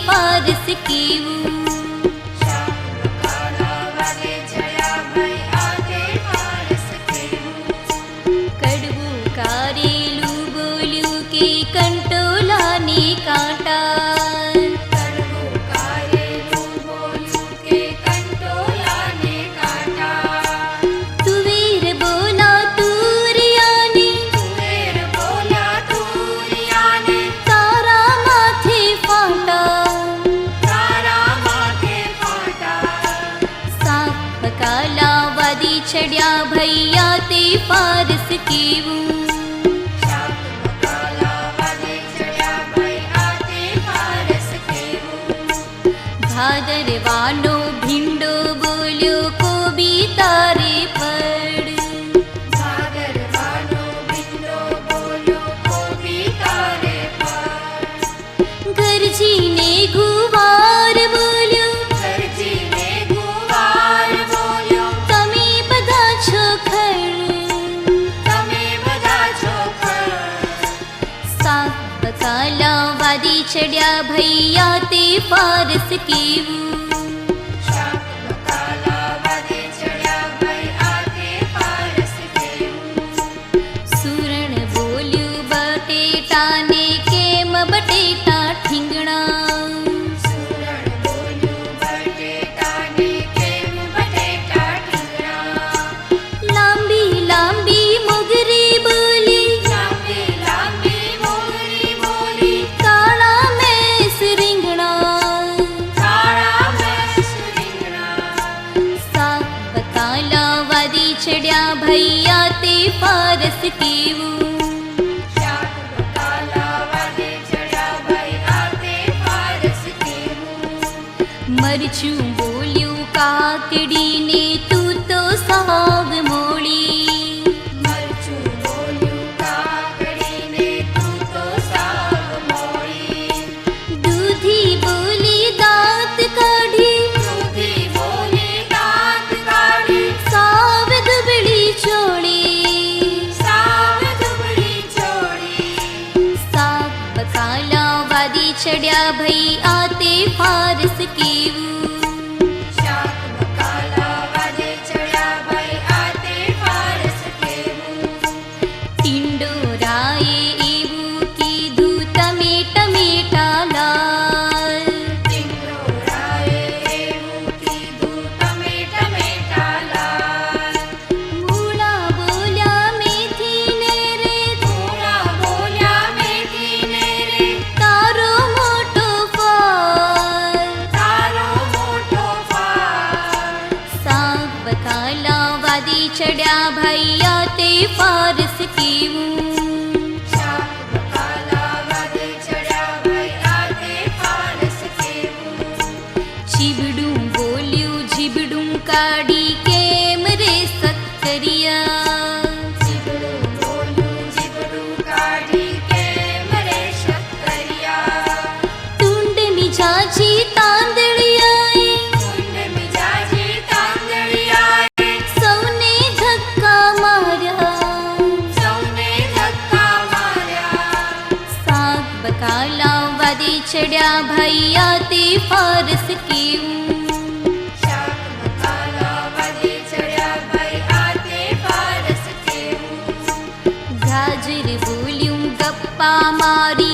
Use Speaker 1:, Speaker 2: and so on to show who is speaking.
Speaker 1: ફારસ કેવું. કડવું કારેલું બોલ્યું કે કંટોલાને કાંટા. ચડ્યા ભૈયા તે ફારસ કેવું. ભાદરવાનો ભીંડો બોલ્યો કોબી તારે પડ. ગરજીને ગુવાર બોલ્યો વાદી ચડ્યા ભૈયા તે ફારસ કેવું. સુરણ બોલ્યું બટેટાને કેમ બટેટા ઠીંગણા. લાંબી લાંબી મોગરી બોલી ચડ્યા ભૈયા તે ફારસ કેવું. મરચું બોલ્યું કાકડીને તું તો સાવ મોળી. દૂધી બોલી દાંત કાઢી ચડ્યા ભઈ આ તે ફારસ કેવું. ટિંડોરાએ એવું કીધું તમે ટમેટા લાલ. મૂળા બોલ્યા મેથીને રે તારો ચડ્યા ભૈયા તે ફારસ કેવું. ચીબડું બોલ્યું જીબડું કાઢી કેમ રે સક્કરિયા. ટુંડ મિજાજી તાંદળિયા વાદી ચડ્યા ભૈયા તે ફારસ કેવું. ગાજર બોલ્યું ગપ્પા મારી